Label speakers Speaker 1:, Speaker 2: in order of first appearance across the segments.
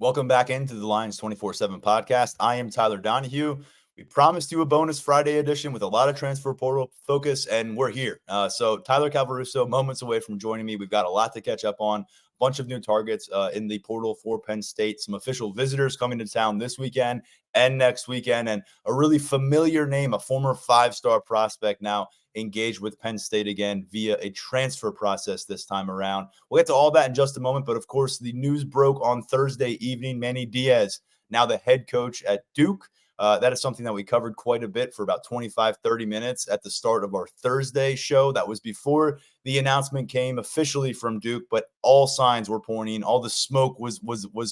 Speaker 1: Welcome back into the Lions 24/7 podcast. I am Tyler Donahue. We promised you a bonus Friday edition with a lot of transfer portal focus, and we're here. So Tyler Calvaruso, moments away from joining me. We've got a lot to catch up on. A bunch of new targets in the portal for Penn State. Some official visitors coming to town this weekend and next weekend, and a really familiar name, a former five-star prospect now engaged with Penn State again via a transfer process this time around. We'll get to all that in just a moment, but of course, the news broke on Thursday evening. Manny Diaz, now the head coach at Duke. That is something that we covered quite a bit for about 25, 30 minutes at the start of our Thursday show. That was before the announcement came officially from Duke, but all signs were pointing, all the smoke was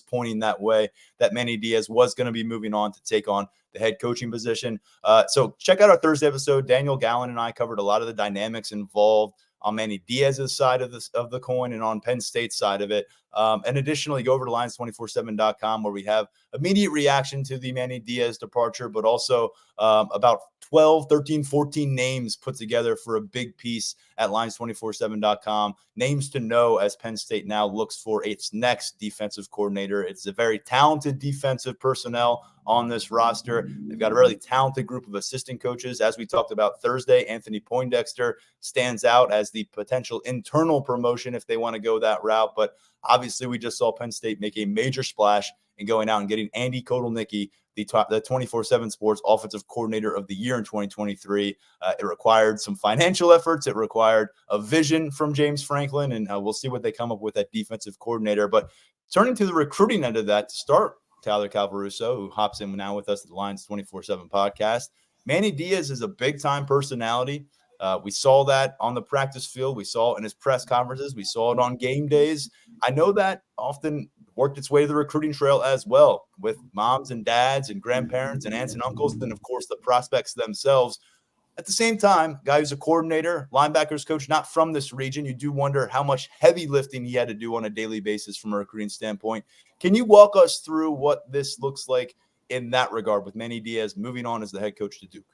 Speaker 1: pointing that way, that Manny Diaz was going to be moving on to take on the head coaching position. So check out our Thursday episode. Daniel Gallen and I covered a lot of the dynamics involved on Manny Diaz's side of the coin and on Penn State's side of it. And additionally, go over to Lions247.com where we have immediate reaction to the Manny Diaz departure, but also about 12, 13, 14 names put together for a big piece at Lions247.com. Names to know as Penn State now looks for its next defensive coordinator. It's a very talented defensive personnel on this roster. They've got a really talented group of assistant coaches. As we talked about Thursday, Anthony Poindexter stands out as the potential internal promotion if they want to go that route. But obviously, we just saw Penn State make a major splash in going out and getting Andy Kotelnicki, the 24/7 Sports Offensive Coordinator of the Year in 2023. It required some financial efforts. It required a vision from James Franklin, and we'll see what they come up with at defensive coordinator. But turning to the recruiting end of that to start, Tyler Calvaruso, who hops in now with us at the Lions 24/7 podcast. Manny Diaz is a big-time personality. We saw that on the practice field. We saw it in his press conferences. We saw it on game days. I know that often worked its way to the recruiting trail as well, with moms and dads and grandparents and aunts and uncles, and, of course, the prospects themselves. At the same time, guy who's a coordinator, linebackers coach, not from this region, you do wonder how much heavy lifting he had to do on a daily basis from a recruiting standpoint. Can you walk us through what this looks like in that regard with Manny Diaz moving on as the head coach to Duke?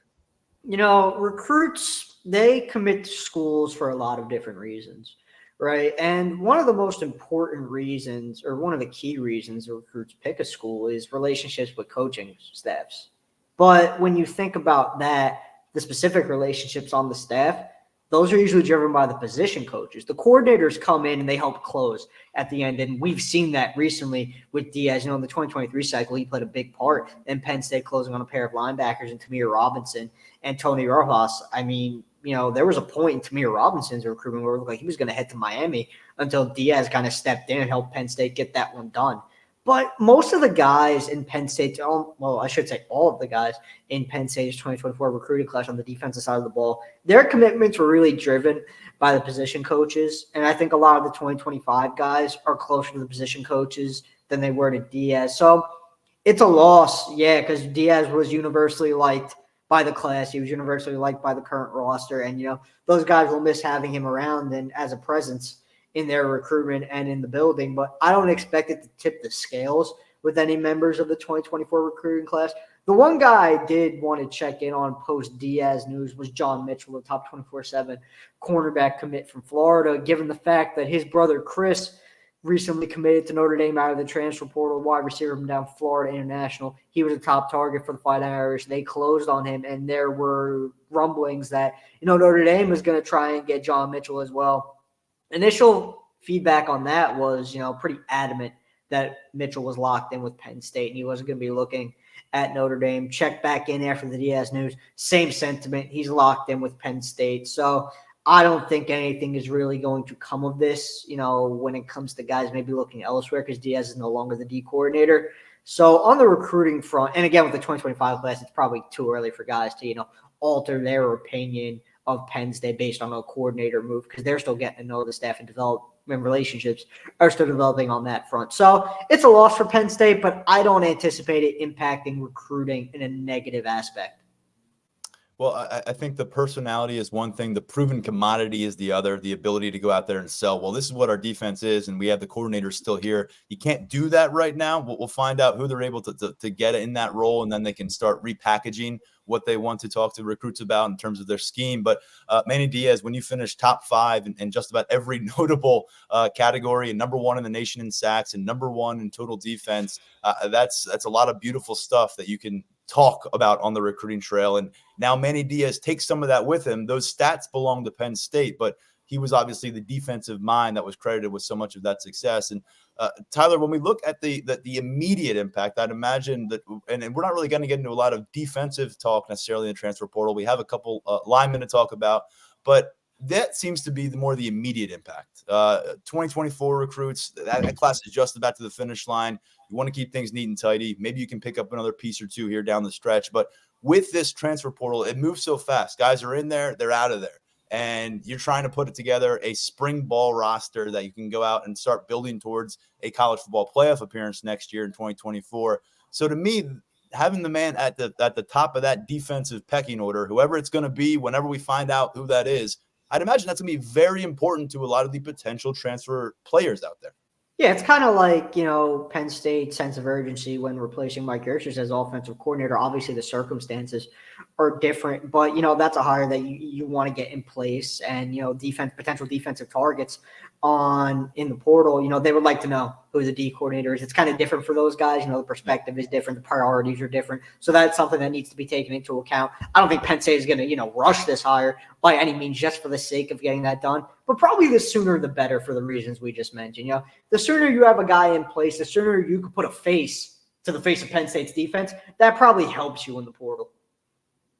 Speaker 2: Recruits, they commit to schools for a lot of different reasons, right? And one of the most important reasons, or one of the key reasons recruits pick a school is relationships with coaching staffs. But when you think about that, the specific relationships on the staff, those are usually driven by the position coaches. The coordinators come in and they help close at the end. And we've seen that recently with Diaz. In the 2023 cycle, he played a big part in Penn State closing on a pair of linebackers in Tamir Robinson and Tony Rojas. I mean, there was a point in Tamir Robinson's recruitment where it looked like he was going to head to Miami until Diaz kind of stepped in and helped Penn State get that one done. But most of the guys in Penn State, well, I should say all of the guys in Penn State's 2024 recruiting class on the defensive side of the ball, their commitments were really driven by the position coaches. And I think a lot of the 2025 guys are closer to the position coaches than they were to Diaz. So it's a loss, yeah, because Diaz was universally liked by the class. He was universally liked by the current roster. And, those guys will miss having him around and as a presence in their recruitment and in the building, but I don't expect it to tip the scales with any members of the 2024 recruiting class. The one guy I did want to check in on post-Diaz news was John Mitchell, the top 24/7 cornerback commit from Florida, given the fact that his brother Chris recently committed to Notre Dame out of the transfer portal, wide receiver from down Florida International. He was a top target for the Fighting Irish. They closed on him, and there were rumblings that, Notre Dame was going to try and get John Mitchell as well. Initial feedback on that was, pretty adamant that Mitchell was locked in with Penn State and he wasn't going to be looking at Notre Dame. Checked back in after the Diaz news. Same sentiment. He's locked in with Penn State. So I don't think anything is really going to come of this, when it comes to guys maybe looking elsewhere because Diaz is no longer the D coordinator. So on the recruiting front, and again, with the 2025 class, it's probably too early for guys to, alter their opinion of Penn State based on a coordinator move because they're still getting to know the staff and development relationships are still developing on that front. So it's a loss for Penn State, but I don't anticipate it impacting recruiting in a negative aspect.
Speaker 1: Well, I think the personality is one thing. The proven commodity is the other. The ability to go out there and sell. Well, this is what our defense is, and we have the coordinators still here. You can't do that right now. We'll find out who they're able to get in that role, and then they can start repackaging what they want to talk to recruits about in terms of their scheme. But Manny Diaz, when you finish top 5 in just about every notable category, and number 1 in the nation in sacks, and number 1 in total defense, that's a lot of beautiful stuff that you can talk about on the recruiting trail. And now Manny Diaz takes some of that with him. Those stats belong to Penn State, but he was obviously the defensive mind that was credited with so much of that success. And Tyler, when we look at the immediate impact, I'd imagine that, and we're not really going to get into a lot of defensive talk necessarily in the transfer portal. We have a couple linemen to talk about, but that seems to be more the immediate impact. 2024 recruits, that class is just about to the finish line. You want to keep things neat and tidy. Maybe you can pick up another piece or two here down the stretch. But with this transfer portal, it moves so fast. Guys are in there, they're out of there. And you're trying to put it together a spring ball roster that you can go out and start building towards a college football playoff appearance next year in 2024. So to me, having the man at the top of that defensive pecking order, whoever it's going to be, whenever we find out who that is, I'd imagine that's going to be very important to a lot of the potential transfer players out there.
Speaker 2: Yeah, it's kind of like, Penn State's sense of urgency when replacing Mike Yurcich as offensive coordinator. Obviously, the circumstances are different, but, that's a hire that you want to get in place. And, potential defensive targets in the portal, they would like to know who the D coordinator is. It's kind of different for those guys. The perspective is different. The priorities are different. So that's something that needs to be taken into account. I don't think Penn State is going to, rush this hire by any means just for the sake of getting that done. But probably the sooner the better for the reasons we just mentioned. The sooner you have a guy in place, the sooner you can put a face to the face of Penn State's defense, that probably helps you in the portal.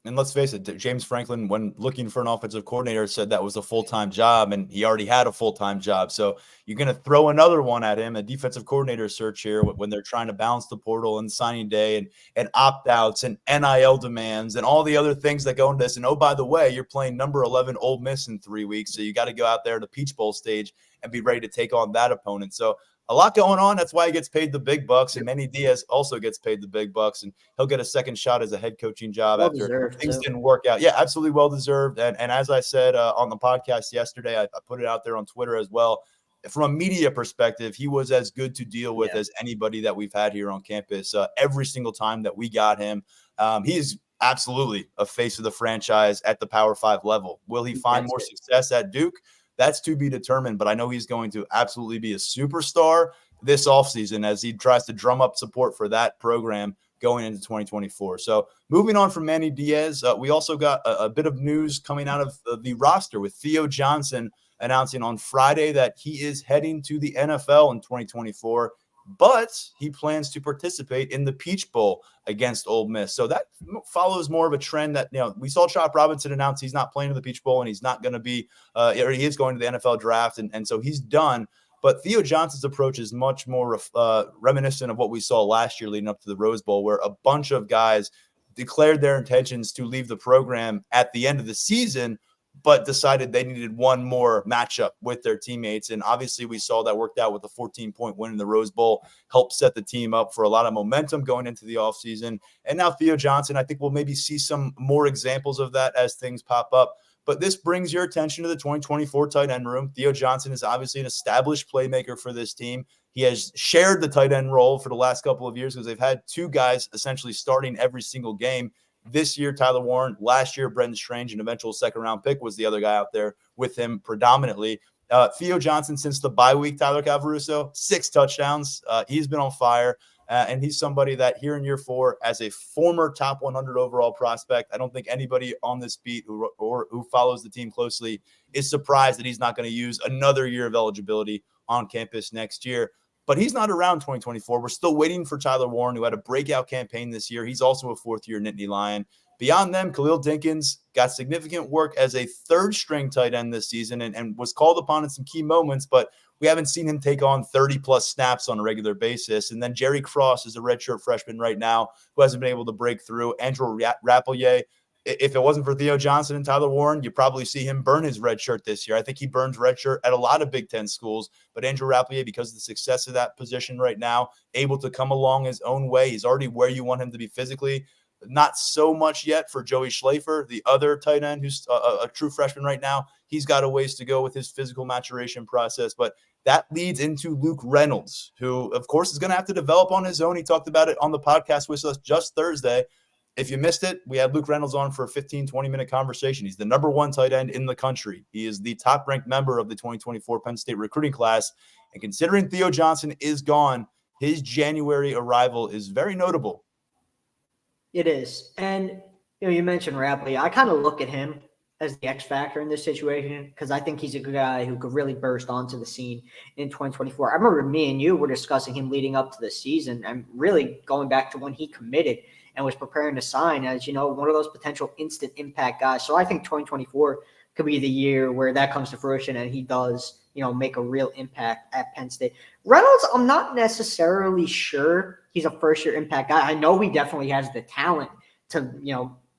Speaker 1: And let's face it, James Franklin, when looking for an offensive coordinator, said that was a full-time job, and he already had a full-time job. So you're going to throw another one at him, a defensive coordinator search here, when they're trying to balance the portal and signing day and opt-outs and NIL demands and all the other things that go into this. And, oh, by the way, you're playing number 11 Ole Miss in 3 weeks, so you got to go out there to Peach Bowl stage and be ready to take on that opponent. So a lot going on. That's why he gets paid the big bucks. And Manny Diaz also gets paid the big bucks. And he'll get a second shot as a head coaching job after things didn't work out. Yeah, absolutely well-deserved. And as I said on the podcast yesterday, I put it out there on Twitter as well. From a media perspective, he was as good to deal with as anybody that we've had here on campus. Every single time that we got him, he's absolutely a face of the franchise at the Power 5 level. Will he find more success at Duke? That's to be determined, but I know he's going to absolutely be a superstar this offseason as he tries to drum up support for that program going into 2024. So moving on from Manny Diaz, we also got a bit of news coming out of the roster with Theo Johnson announcing on Friday that he is heading to the NFL in 2024, but he plans to participate in the Peach Bowl against Ole Miss. So that follows more of a trend that, we saw Chop Robinson announce he's not playing in the Peach Bowl and he's not going to be, or he is going to the NFL draft. And so he's done. But Theo Johnson's approach is much more reminiscent of what we saw last year leading up to the Rose Bowl, where a bunch of guys declared their intentions to leave the program at the end of the season, but decided they needed one more matchup with their teammates. And obviously we saw that worked out with a 14-point win in the Rose Bowl, helped set the team up for a lot of momentum going into the offseason. And now Theo Johnson, I think we'll maybe see some more examples of that as things pop up. But this brings your attention to the 2024 tight end room. Theo Johnson is obviously an established playmaker for this team. He has shared the tight end role for the last couple of years because they've had two guys essentially starting every single game. This year, Tyler Warren. Last year, Brendan Strange, an eventual second-round pick, was the other guy out there with him predominantly. Theo Johnson, since the bye week, Tyler Calvaruso, 6 touchdowns. He's been on fire, and he's somebody that here in year 4, as a former top 100 overall prospect, I don't think anybody on this beat who follows the team closely is surprised that he's not going to use another year of eligibility on campus next year. But he's not around 2024. We're still waiting for Tyler Warren, who had a breakout campaign this year. He's also a fourth-year Nittany Lion. Beyond them, Khalil Dinkins got significant work as a third-string tight end this season and was called upon in some key moments, but we haven't seen him take on 30-plus snaps on a regular basis. And then Jerry Cross is a redshirt freshman right now who hasn't been able to break through. Andrew Rapelier, if it wasn't for Theo Johnson and Tyler Warren, you probably see him burn his red shirt this year. I think he burns red shirt at a lot of Big Ten schools, but Andrew Rapelier, because of the success of that position right now, able to come along his own way. He's already where you want him to be physically. Not so much yet for Joey Schlafer, the other tight end who's a true freshman right now. He's got a ways to go with his physical maturation process, but that leads into Luke Reynolds, who, of course, is going to have to develop on his own. He talked about it on the podcast with us just Thursday. If you missed it, we had Luke Reynolds on for a 15, 20-minute conversation. He's the number one tight end in the country. He is the top-ranked member of the 2024 Penn State recruiting class. And considering Theo Johnson is gone, his January arrival is very notable.
Speaker 2: It is. And, you mentioned Rapley. I kind of look at him as the X factor in this situation because I think he's a good guy who could really burst onto the scene in 2024. I remember me and you were discussing him leading up to the season and really going back to when he committed and was preparing to sign as, one of those potential instant impact guys. So I think 2024 could be the year where that comes to fruition and he does, make a real impact at Penn State. Reynolds, I'm not necessarily sure he's a first-year impact guy. I know he definitely has the talent to,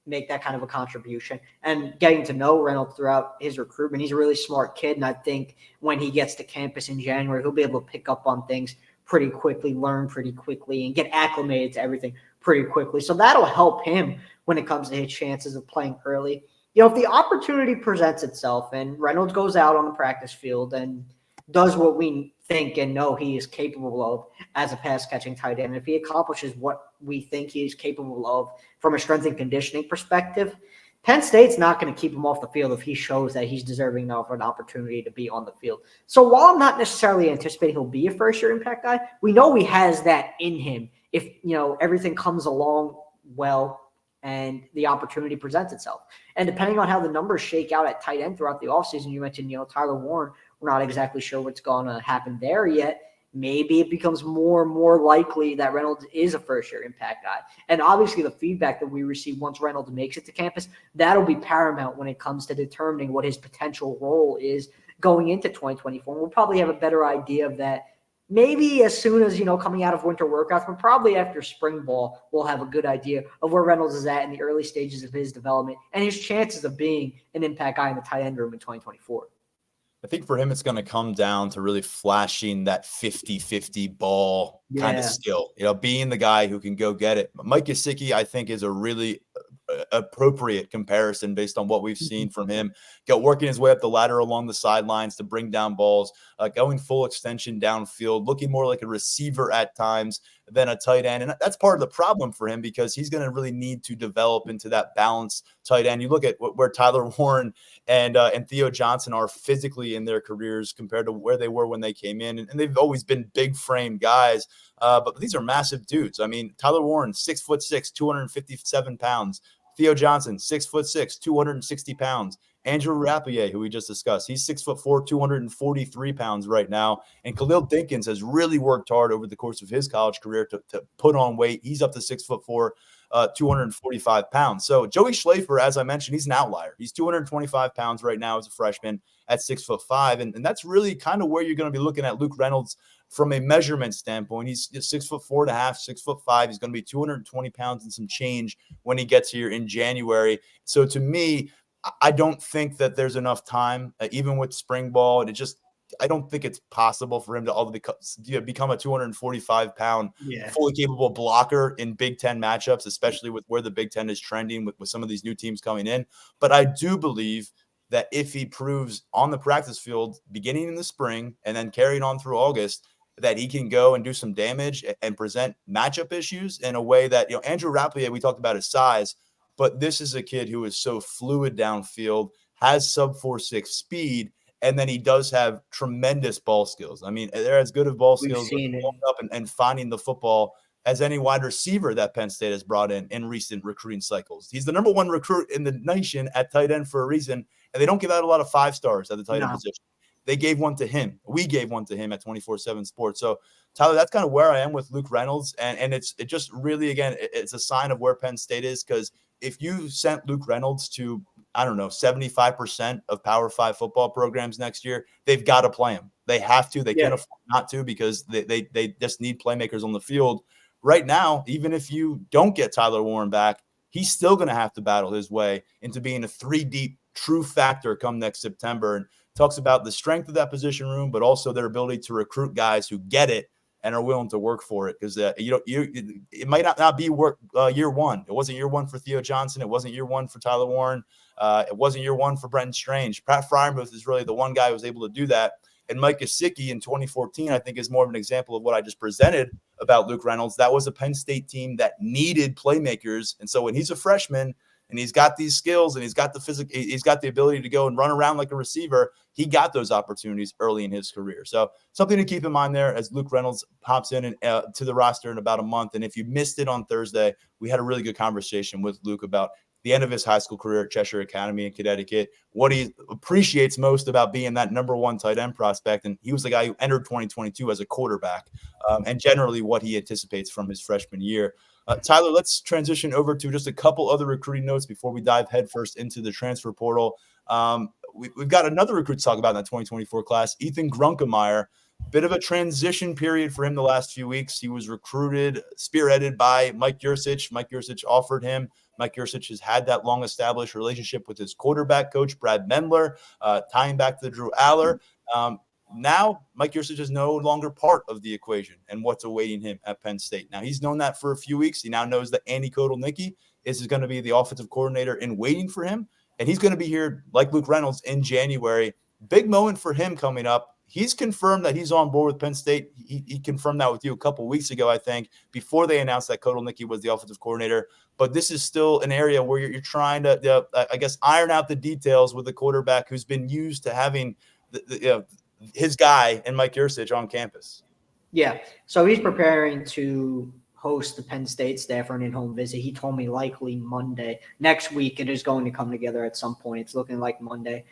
Speaker 2: make that kind of a contribution. And getting to know Reynolds throughout his recruitment, he's a really smart kid. And I think when he gets to campus in January, he'll be able to pick up on things pretty quickly, learn pretty quickly, and get acclimated to everything pretty quickly. So that'll help him when it comes to his chances of playing early. If the opportunity presents itself and Reynolds goes out on the practice field and does what we think and know he is capable of as a pass-catching tight end, if he accomplishes what we think he is capable of from a strength and conditioning perspective, Penn State's not going to keep him off the field if he shows that he's deserving enough of an opportunity to be on the field. So while I'm not necessarily anticipating he'll be a first-year impact guy, we know he has that in him if, everything comes along well and the opportunity presents itself. And depending on how the numbers shake out at tight end throughout the offseason, you mentioned, Tyler Warren, we're not exactly sure what's going to happen there yet. Maybe it becomes more and more likely that Reynolds is a first-year impact guy. And obviously the feedback that we receive once Reynolds makes it to campus, that'll be paramount when it comes to determining what his potential role is going into 2024. And we'll probably have a better idea of that maybe as soon as, coming out of winter workouts, but probably after spring ball, we'll have a good idea of where Reynolds is at in the early stages of his development and his chances of being an impact guy in the tight end room in 2024.
Speaker 1: I think for him, it's going to come down to really flashing that 50-50 ball kind of skill, being the guy who can go get it. Mike Gesicki, I think, is a really appropriate comparison based on what we've seen from him. Working his way up the ladder along the sidelines to bring down balls, going full extension downfield, looking more like a receiver at times than a tight end. And that's part of the problem for him because he's going to really need to develop into that balanced tight end. You look at where Tyler Warren and Theo Johnson are physically in their careers compared to where they were when they came in. And they've always been big frame guys, but these are massive dudes. I mean, Tyler Warren, 6'6", 257 pounds. Theo Johnson, 6'6", 260 pounds. Andrew Rapier, who we just discussed, he's 6'4", 243 pounds right now. And Khalil Dinkins has really worked hard over the course of his college career to put on weight. He's up to 6'4", 245 pounds. So Joey Schlafer, as I mentioned, he's an outlier. He's 225 pounds right now as a freshman at 6'5", and that's really kind of where you're going to be looking at Luke Reynolds from a measurement standpoint. He's 6'4.5", 6'5". He's going to be 220 pounds and some change when he gets here in January. So to me, I don't think that there's enough time, even with spring ball. I don't think it's possible for him to become a 245-pound, fully capable blocker in Big Ten matchups, especially with where the Big Ten is trending with some of these new teams coming in. But I do believe that if he proves on the practice field beginning in the spring and then carrying on through August, that he can go and do some damage and present matchup issues in a way that, Andrew Rapier, we talked about his size, but this is a kid who is so fluid downfield, has sub 4.6 speed, and then he does have tremendous ball skills. I mean, they're as good of ball skills up and finding the football as any wide receiver that Penn State has brought in recent recruiting cycles. He's the number one recruit in the nation at tight end for a reason, and they don't give out a lot of 5-stars at the tight end position. They gave one to him. We gave one to him at 24/7 Sports. So, Tyler, that's kind of where I am with Luke Reynolds. And it just really, again, it's a sign of where Penn State is, because if you sent Luke Reynolds to, 75% of Power 5 football programs next year, they've got to play him. They have to. They can't afford not to, because they just need playmakers on the field. Right now, even if you don't get Tyler Warren back, he's still going to have to battle his way into being a 3-deep true factor come next September. And talks about the strength of that position room, but also their ability to recruit guys who get it and are willing to work for it, because it might not be work year one. It wasn't year one for Theo Johnson. It wasn't year one for Tyler Warren. It wasn't year one for Brenton Strange. Pat Fryermuth is really the one guy who was able to do that. And Mike Gesicki in 2014, I think, is more of an example of what I just presented about Luke Reynolds. That was a Penn State team that needed playmakers. And so when he's a freshman and he's got these skills and he's got the ability to go and run around like a receiver, he got those opportunities early in his career. So something to keep in mind there as Luke Reynolds pops in to the roster in about a month. And if you missed it on Thursday, we had a really good conversation with Luke about the end of his high school career at Cheshire Academy in Connecticut, what he appreciates most about being that number one tight end prospect. And he was the guy who entered 2022 as a quarterback, and generally what he anticipates from his freshman year. Tyler, let's transition over to just a couple other recruiting notes before we dive headfirst into the transfer portal. We've got another recruit to talk about in that 2024 class, Ethan Grunkemeyer. Bit of a transition period for him the last few weeks. He was recruited, spearheaded by Mike Yursich. Mike Yursich offered him. Mike Yursich has had that long-established relationship with his quarterback coach, Brad Mendler, tying back to the Drew Aller. Now, Mike Yursich is no longer part of the equation and what's awaiting him at Penn State. Now, he's known that for a few weeks. He now knows that Andy Kotelnicki is going to be the offensive coordinator in waiting for him, and he's going to be here like Luke Reynolds in January. Big moment for him coming up. He's confirmed that he's on board with Penn State. He confirmed that with you a couple of weeks ago, I think, before they announced that Kotelnicki was the offensive coordinator. But this is still an area where you're trying to, I guess, iron out the details with the quarterback who's been used to having his guy and Mike Yursich on campus.
Speaker 2: Yeah, so he's preparing to host the Penn State staff for an in-home visit. He told me likely Monday. Next week, it is going to come together at some point. It's looking like Monday.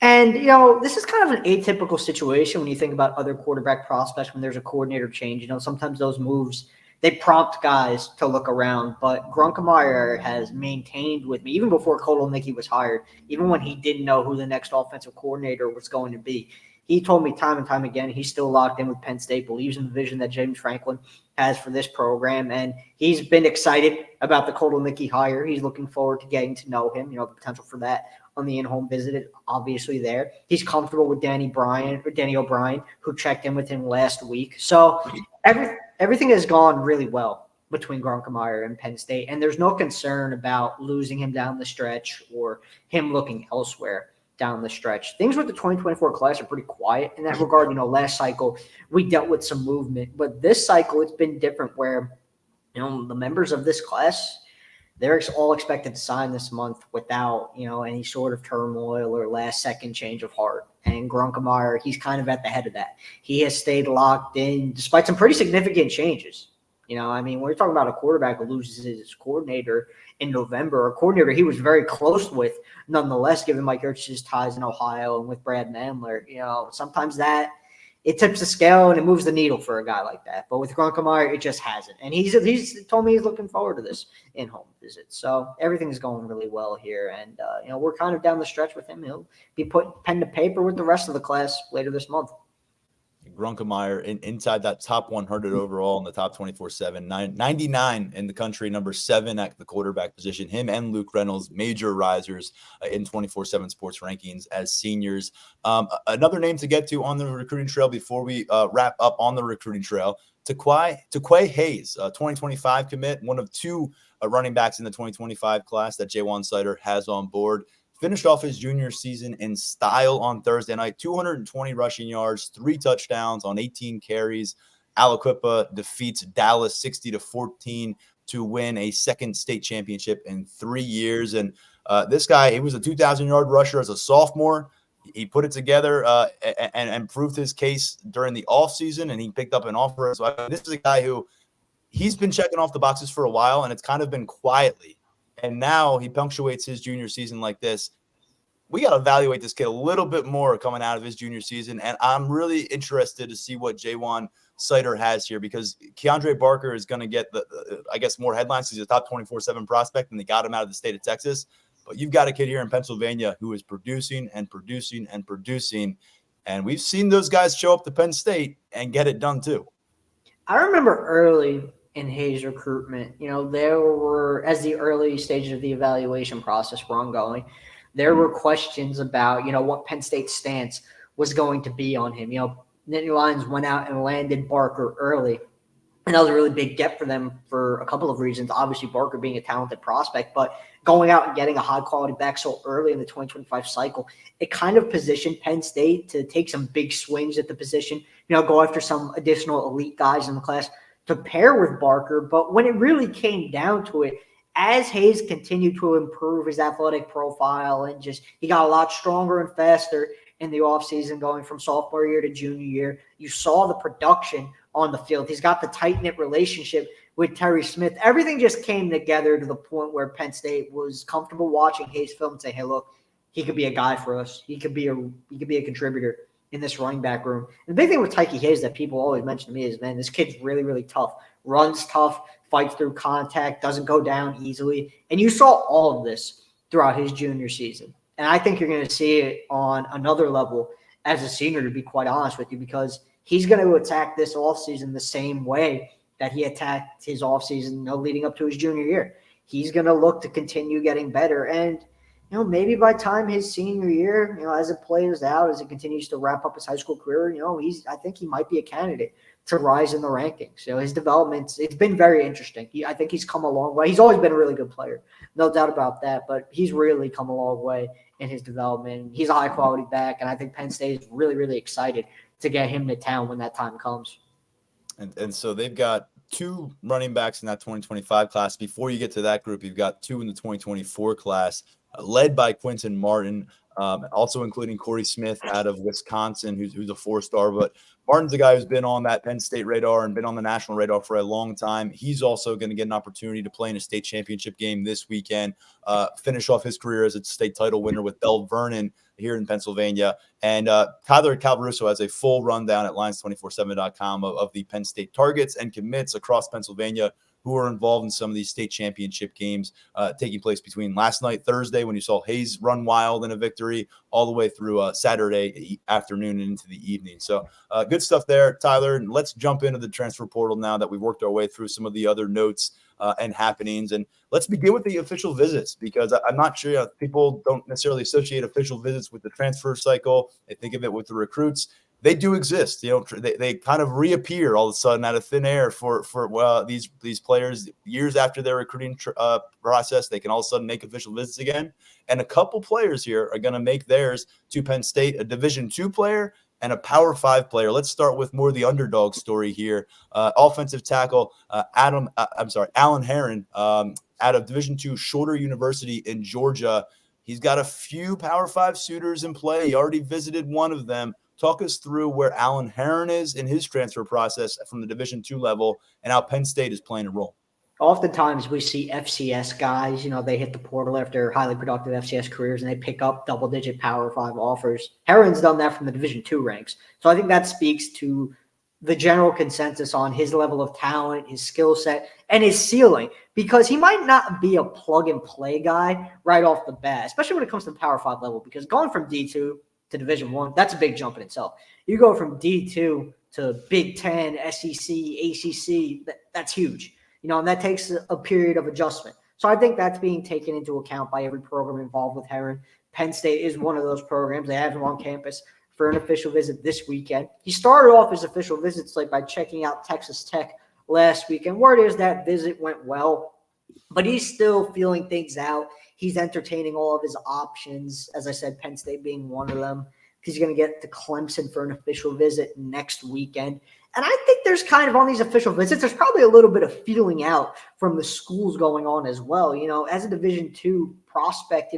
Speaker 2: And, this is kind of an atypical situation when you think about other quarterback prospects when there's a coordinator change. Sometimes those moves, they prompt guys to look around. But Grunkemeyer has maintained with me, even before Kotelnicki was hired, even when he didn't know who the next offensive coordinator was going to be. He told me time and time again he's still locked in with Penn State, believes in the vision that James Franklin has for this program, and he's been excited about the Kotelnicki hire. He's looking forward to getting to know him. The potential for that on the in-home visit is obviously there. He's comfortable with Danny O'Brien, who checked in with him last week. So everything has gone really well between Grunkemeyer and Penn State, and there's no concern about losing him down the stretch or him looking elsewhere down the stretch. Things with the 2024 class are pretty quiet in that regard. Last cycle we dealt with some movement, but this cycle it's been different where, the members of this class, they're all expected to sign this month without, any sort of turmoil or last second change of heart. And Grunkemeyer, he's kind of at the head of that. He has stayed locked in despite some pretty significant changes. When we're talking about a quarterback who loses his coordinator in November, a coordinator he was very close with, nonetheless, given Mike Yurchich's ties in Ohio and with Brad Mandler, sometimes that it tips the scale and it moves the needle for a guy like that. But with Grunkemeyer, it just hasn't. And he's told me he's looking forward to this in-home visit. So everything's going really well here. And, we're kind of down the stretch with him. He'll be putting pen to paper with the rest of the class later this month.
Speaker 1: Grunkemeyer inside that top 100 overall in the top 24/7, 99 in the country, number 7 at the quarterback position. Him and Luke Reynolds, major risers in 24/7 sports rankings as seniors. Another name to get to on the recruiting trail before we wrap up on the recruiting trail, Taquay Hayes, 2025 commit, one of 2 running backs in the 2025 class that Jaywan Sider has on board. Finished off his junior season in style on Thursday night, 220 rushing yards, 3 touchdowns on 18 carries. Aliquippa defeats Dallas 60-14 to win a second state championship in 3 years. And this guy, he was a 2,000-yard rusher as a sophomore. He put it together and proved his case during the offseason, and he picked up an offer. So this is a guy who he's been checking off the boxes for a while, and it's kind of been quietly. And now he punctuates his junior season like this. We got to evaluate this kid a little bit more coming out of his junior season. And I'm really interested to see what Jaywan Sider has here, because Keandre Barker is going to get I guess, more headlines. He's a top 24/7 prospect, and they got him out of the state of Texas. But you've got a kid here in Pennsylvania who is producing and producing and producing. And we've seen those guys show up to Penn State and get it done too.
Speaker 2: I remember early in Hayes' recruitment, there were, as the early stages of the evaluation process were ongoing, there were questions about, what Penn State's stance was going to be on him. Nittany Lions went out and landed Barker early. And that was a really big get for them for a couple of reasons. Obviously, Barker being a talented prospect, but going out and getting a high-quality back so early in the 2025 cycle, it kind of positioned Penn State to take some big swings at the position, go after some additional elite guys in the class to pair with Barker. But when it really came down to it, as Hayes continued to improve his athletic profile and he got a lot stronger and faster in the offseason going from sophomore year to junior year, you saw the production on the field. He's got the tight-knit relationship with Terry Smith. Everything just came together to the point where Penn State was comfortable watching Hayes' film and say, hey, look, he could be a guy for us. He could be a contributor in this running back room. And the big thing with Tyke Hayes that people always mention to me is, man, this kid's really, really tough. Runs tough, fights through contact, doesn't go down easily. And you saw all of this throughout his junior season. And I think you're going to see it on another level as a senior, to be quite honest with you, because he's going to attack this offseason the same way that he attacked his offseason, leading up to his junior year. He's going to look to continue getting better. And, maybe by time his senior year, as it plays out, as it continues to wrap up his high school career, I think he might be a candidate to rise in the rankings. His development, it's been very interesting. I think he's come a long way. He's always been a really good player, no doubt about that, but he's really come a long way in his development. He's a high-quality back, and I think Penn State is really, really excited to get him to town when that time comes.
Speaker 1: And so they've got 2 running backs in that 2025 class. Before you get to that group, you've got 2 in the 2024 class, led by Quinton Martin, also including Corey Smith out of Wisconsin, who's a 4-star. But Martin's a guy who's been on that Penn State radar and been on the national radar for a long time. He's also going to get an opportunity to play in a state championship game this weekend, finish off his career as a state title winner with Bell Vernon here in Pennsylvania. And Tyler Calvaruso has a full rundown at Lions247.com of the Penn State targets and commits across Pennsylvania who are involved in some of these state championship games taking place between last night, Thursday, when you saw Hayes run wild in a victory, all the way through Saturday afternoon and into the evening. So good stuff there, Tyler. And let's jump into the transfer portal now that we've worked our way through some of the other notes and happenings. And let's begin with the official visits, because I'm not sure people don't necessarily associate official visits with the transfer cycle. They think of it with the recruits. They do exist. They kind of reappear all of a sudden out of thin air for these players years after their recruiting process. They can all of a sudden make official visits again. And a couple players here are going to make theirs to Penn State, a Division II player and a Power 5 player. Let's start with more the underdog story here. Offensive tackle Alan Herron out of Division II Shorter University in Georgia. He's got a few Power 5 suitors in play. He already visited one of them. Talk us through where Alan Herron is in his transfer process from the Division II level and how Penn State is playing a role.
Speaker 2: Oftentimes we see FCS guys, they hit the portal after highly productive FCS careers and they pick up double-digit Power 5 offers. Herron's done that from the Division II ranks. So I think that speaks to the general consensus on his level of talent, his skill set, and his ceiling, because he might not be a plug-and-play guy right off the bat, especially when it comes to the Power 5 level, because going from D2 to Division I, that's a big jump in itself. You go from D2 to Big Ten, SEC, ACC, that's huge. And that takes a period of adjustment. So I think that's being taken into account by every program involved with Herron. Penn State is one of those programs. They have him on campus for an official visit this weekend. He started off his official visit slate by checking out Texas Tech last weekend. Word is that visit went well, but he's still feeling things out. He's entertaining all of his options. As I said, Penn State being one of them. He's going to get to Clemson for an official visit next weekend. And I think there's kind of on these official visits, there's probably a little bit of feeling out from the schools going on as well. As a Division II prospect,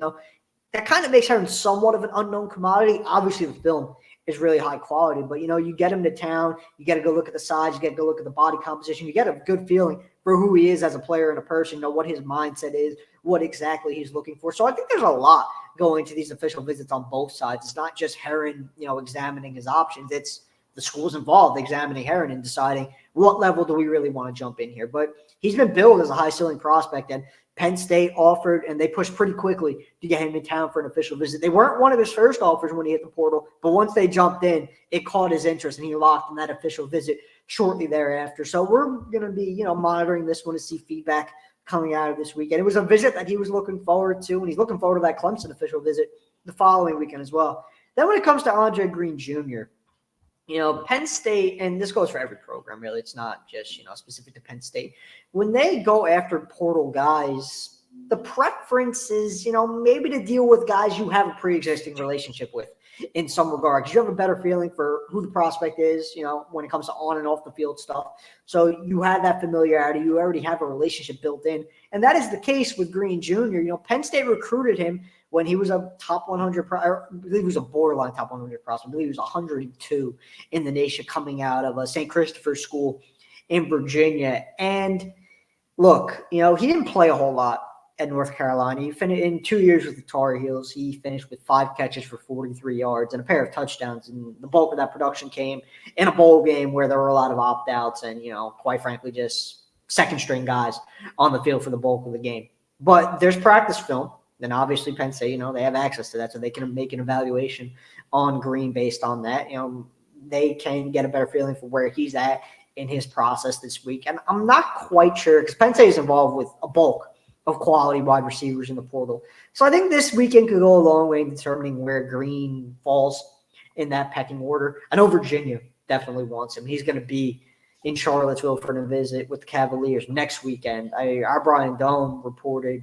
Speaker 2: that kind of makes Herron somewhat of an unknown commodity. Obviously, the film is really high quality, but, you get him to town, you got to go look at the size, you got to go look at the body composition, you get a good feeling for who he is as a player and a person, what his mindset is, what exactly he's looking for. So I think there's a lot going to these official visits on both sides. It's not just Herron, examining his options. It's the schools involved examining Herron and deciding what level do we really want to jump in here. But he's been billed as a high ceiling prospect, and Penn State offered, and they pushed pretty quickly to get him in town for an official visit. They weren't one of his first offers when he hit the portal, but once they jumped in, it caught his interest, and he locked in that official visit shortly thereafter. So we're going to be, monitoring this one to see feedback coming out of this weekend. It was a visit that he was looking forward to, and he's looking forward to that Clemson official visit the following weekend as well. Then when it comes to Andre Green Jr., Penn State, and this goes for every program, really. It's not just, specific to Penn State. When they go after portal guys, the preference is, maybe to deal with guys you have a pre-existing relationship with in some regard, because you have a better feeling for who the prospect is, when it comes to on and off the field stuff. So you have that familiarity. You already have a relationship built in. And that is the case with Green Jr. Penn State recruited him when he was a top 100, I believe he was a borderline top 100 prospect. I believe he was 102 in the nation coming out of a St. Christopher's School in Virginia. And look, he didn't play a whole lot at North Carolina. He finished in 2 years with the Tar Heels. He finished with 5 catches for 43 yards and a pair of touchdowns. And the bulk of that production came in a bowl game where there were a lot of opt-outs and, quite frankly, just second-string guys on the field for the bulk of the game. But there's practice film. Then obviously Penn State, they have access to that, so they can make an evaluation on Green based on that. They can get a better feeling for where he's at in his process this week. And I'm not quite sure, because Penn State is involved with a bulk of quality wide receivers in the portal. So I think this weekend could go a long way in determining where Green falls in that pecking order. I know Virginia definitely wants him. He's going to be in Charlottesville for a visit with the Cavaliers next weekend. Our Brian Dohm reported,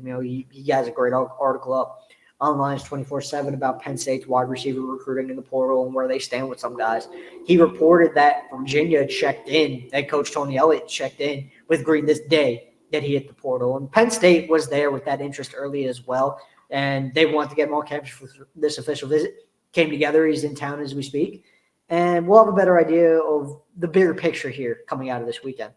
Speaker 2: he has a great article up on Lions 24/7 about Penn State's wide receiver recruiting in the portal and where they stand with some guys. He reported that Virginia checked in, that Coach Tony Elliott checked in with Green this day that he hit the portal. And Penn State was there with that interest early as well. And they want to get him on campus for this official visit. Came together. He's in town as we speak. And we'll have a better idea of the bigger picture here coming out of this weekend.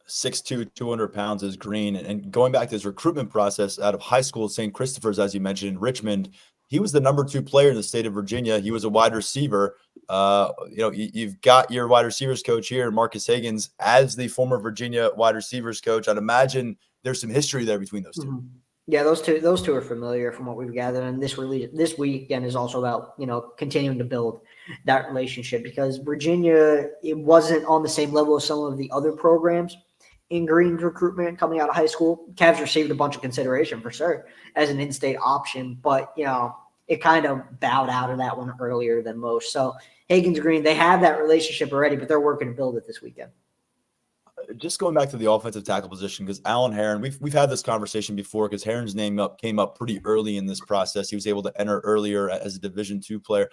Speaker 1: 6'2", 200 pounds is Green. And going back to his recruitment process out of high school at St. Christopher's, as you mentioned, in Richmond, he was the number 2 player in the state of Virginia. He was a wide receiver. You've got your wide receivers coach here, Marcus Higgins, as the former Virginia wide receivers coach. I'd imagine there's some history there between those two.
Speaker 2: Mm-hmm. Yeah, those two are familiar from what we've gathered. And this weekend is also about, continuing to build that relationship, because Virginia, it wasn't on the same level as some of the other programs in Green's recruitment coming out of high school. Cavs received a bunch of consideration for sure as an in-state option, but, it kind of bowed out of that one earlier than most. So Higgins Green, they have that relationship already, but they're working to build it this weekend.
Speaker 1: Just going back to the offensive tackle position, because Alan Herron, we've had this conversation before, because Herron's name came up pretty early in this process. He was able to enter earlier as a Division II player.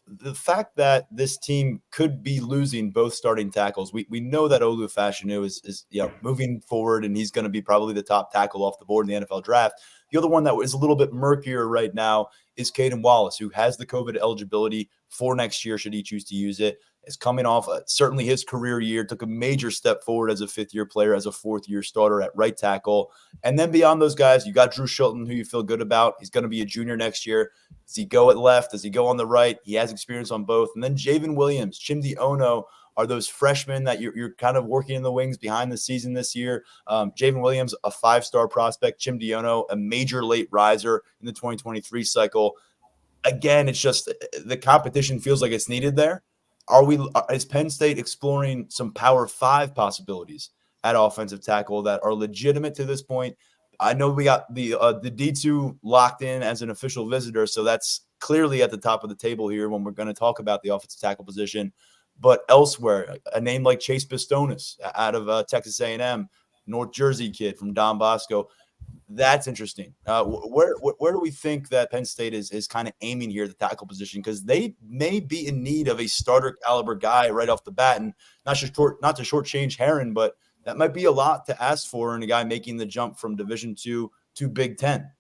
Speaker 1: The fact that this team could be losing both starting tackles, we know that Olu Fashanu is moving forward, and he's going to be probably the top tackle off the board in the NFL draft. The other one that is a little bit murkier right now is Caden Wallace, who has the COVID eligibility for next year should he choose to use it. Is coming off certainly his career year, took a major step forward as a 5th-year player, as a 4th-year starter at right tackle. And then beyond those guys, you got Drew Shilton, who you feel good about. He's going to be a junior next year. Does he go at left? Does he go on the right? He has experience on both. And then Javen Williams, Chimdi Ono are those freshmen that you're kind of working in the wings behind the season this year. Javen Williams, a 5-star prospect. Chimdi Ono, a major late riser in the 2023 cycle. Again, it's just the competition feels like it's needed there. Is Penn State exploring some Power 5 possibilities at offensive tackle that are legitimate to this point? I know we got the D2 locked in as an official visitor, so that's clearly at the top of the table here when we're going to talk about the offensive tackle position. But elsewhere, a name like Chase Pistonis out of Texas A&M, North Jersey kid from Don Bosco, that's interesting. Where do we think that Penn State is kind of aiming here at the tackle position? Because they may be in need of a starter caliber guy right off the bat, and not to shortchange Herron, but that might be a lot to ask for in a guy making the jump from Division II to Big Ten.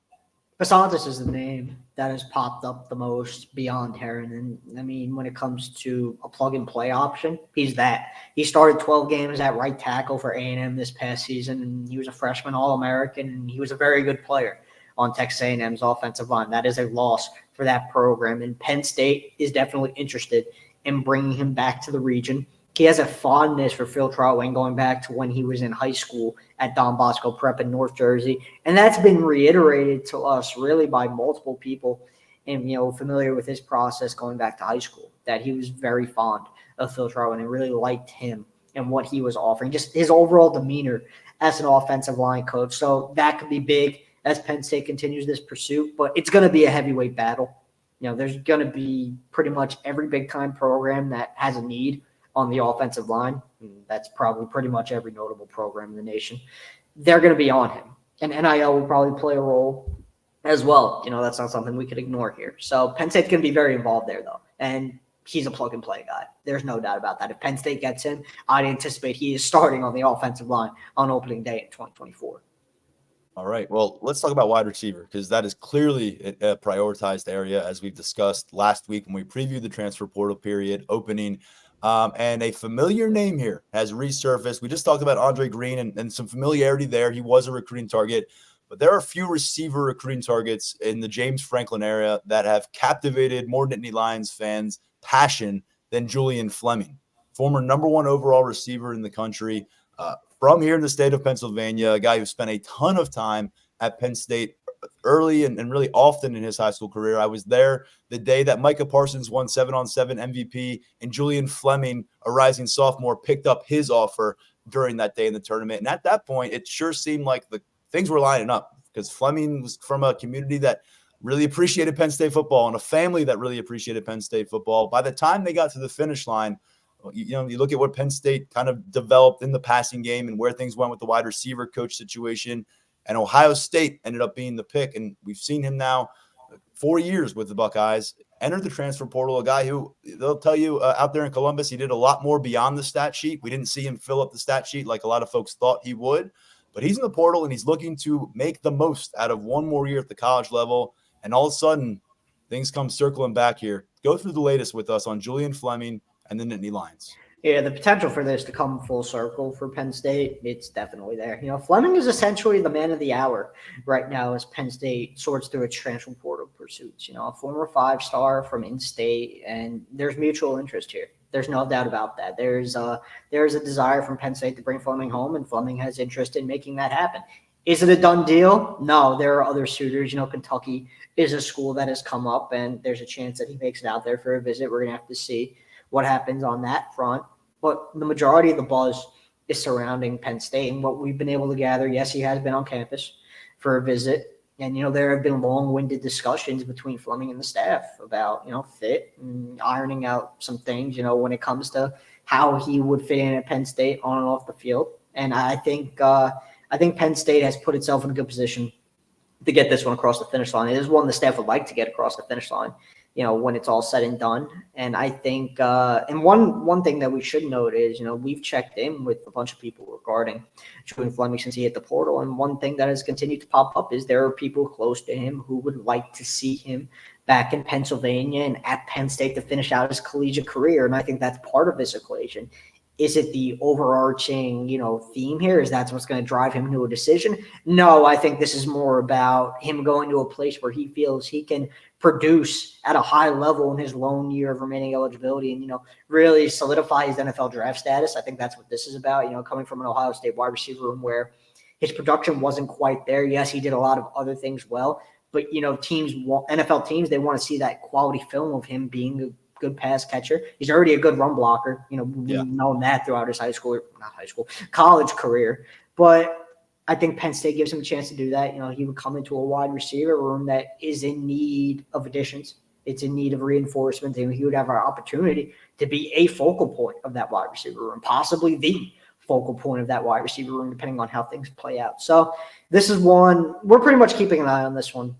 Speaker 2: Pasantis is the name that has popped up the most beyond Herron. And I mean, when it comes to a plug-and-play option, he's that. He started 12 games at right tackle for A&M this past season, and he was a freshman All-American, and he was a very good player on Texas A&M's offensive line. That is a loss for that program, and Penn State is definitely interested in bringing him back to the region. He has a fondness for Phil Trotway going back to when he was in high school at Don Bosco Prep in North Jersey. And that's been reiterated to us really by multiple people and, familiar with his process going back to high school, that he was very fond of Phil Trotway and really liked him and what he was offering, just his overall demeanor as an offensive line coach. So that could be big as Penn State continues this pursuit, but it's going to be a heavyweight battle There's going to be pretty much every big-time program that has a need on the offensive line. That's probably pretty much every notable program in the nation. They're going to be on him. And NIL will probably play a role as well. That's not something we could ignore here. So Penn State's going to be very involved there, though. And he's a plug-and-play guy. There's no doubt about that. If Penn State gets him, I'd anticipate he is starting on the offensive line on opening day in 2024.
Speaker 1: All right. Well, let's talk about wide receiver, because that is clearly a prioritized area, as we've discussed last week when we previewed the transfer portal period opening. And a familiar name here has resurfaced. We just talked about Andre Green and some familiarity there. He was a recruiting target, but there are a few receiver recruiting targets in the James Franklin area that have captivated more Nittany Lions fans' passion than Julian Fleming, former #1 overall receiver in the country. From here in the state of Pennsylvania, a guy who spent a ton of time at Penn State early and really often in his high school career. I was there the day that Micah Parsons won 7-on-7 MVP, and Julian Fleming, a rising sophomore, picked up his offer during that day in the tournament. And at that point, it sure seemed like the things were lining up, because Fleming was from a community that really appreciated Penn State football and a family that really appreciated Penn State football. By the time they got to the finish line, you look at what Penn State kind of developed in the passing game and where things went with the wide receiver coach situation, and Ohio State ended up being the pick. And we've seen him now 4 years with the Buckeyes, enter the transfer portal, a guy who they'll tell you out there in Columbus, he did a lot more beyond the stat sheet. We didn't see him fill up the stat sheet like a lot of folks thought he would, but he's in the portal and he's looking to make the most out of one more year at the college level. And all of a sudden, things come circling back here. Go through the latest with us on Julian Fleming and the Nittany Lions.
Speaker 2: Yeah, the potential for this to come full circle for Penn State, it's definitely there. Fleming is essentially the man of the hour right now as Penn State sorts through its transfer portal pursuits. A former 5-star from in-state, and there's mutual interest here. There's no doubt about that. There's a desire from Penn State to bring Fleming home, and Fleming has interest in making that happen. Is it a done deal? No, there are other suitors. Kentucky is a school that has come up, and there's a chance that he makes it out there for a visit. We're going to have to see what happens on that front. But the majority of the buzz is surrounding Penn State. And what we've been able to gather, yes, he has been on campus for a visit. And, there have been long-winded discussions between Fleming and the staff about, fit and ironing out some things, when it comes to how he would fit in at Penn State on and off the field. And I think Penn State has put itself in a good position to get this one across the finish line. It is one the staff would like to get across the finish line, when it's all said and done. And I think, and one thing that we should note is, we've checked in with a bunch of people regarding Julian Fleming since he hit the portal. And one thing that has continued to pop up is there are people close to him who would like to see him back in Pennsylvania and at Penn State to finish out his collegiate career. And I think that's part of this equation. Is it the overarching, theme here? Is that what's going to drive him to a decision? No, I think this is more about him going to a place where he feels he can produce at a high level in his lone year of remaining eligibility and, really solidify his NFL draft status. I think that's what this is about, coming from an Ohio State wide receiver room where his production wasn't quite there. Yes, he did a lot of other things well, but, NFL teams, they want to see that quality film of him being a good pass catcher. He's already a good run blocker. We've known that throughout his college career. But I think Penn State gives him a chance to do that. He would come into a wide receiver room that is in need of additions. It's in need of reinforcement, and he would have our opportunity to be a focal point of that wide receiver room, possibly the focal point of that wide receiver room, depending on how things play out. So this is one, we're pretty much keeping an eye on this one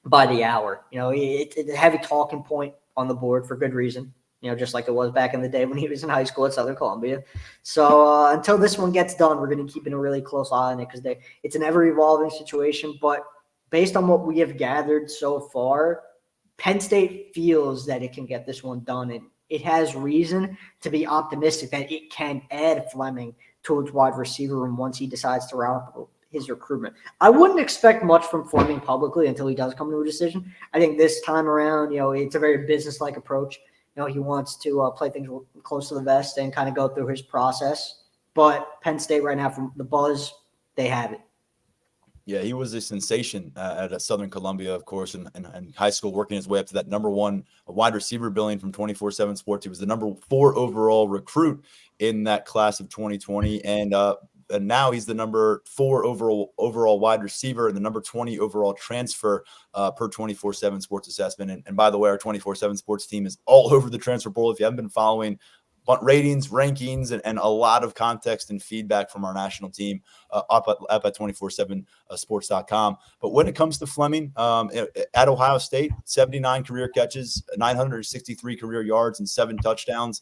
Speaker 2: by the hour. It's a heavy talking point on the board for good reason, just like it was back in the day when he was in high school at Southern Columbia. So until this one gets done, we're going to keep a really close eye on it because it's an ever-evolving situation. But based on what we have gathered so far, Penn State feels that it can get this one done, and it has reason to be optimistic that it can add Fleming to its wide receiver room once he decides to route up his recruitment. I wouldn't expect much from Fleming publicly until he does come to a decision. I think this time around, it's a very business-like approach. He wants to play things close to the vest and kind of go through his process. But Penn State right now, from the buzz, they have it.
Speaker 1: Yeah, he was a sensation at Southern Columbia, of course, in high school, working his way up to that #1 wide receiver billing from 24/7 Sports. He was the #4 overall recruit in that class of 2020. And and now he's the number 4 overall wide receiver and the number 20 overall transfer per 24/7 Sports Assessment. And by the way, our 24/7 Sports team is all over the transfer portal. If you haven't been following ratings, rankings, and a lot of context and feedback from our national team up at 247sports.com. But when it comes to Fleming, at Ohio State, 79 career catches, 963 career yards, and 7 touchdowns.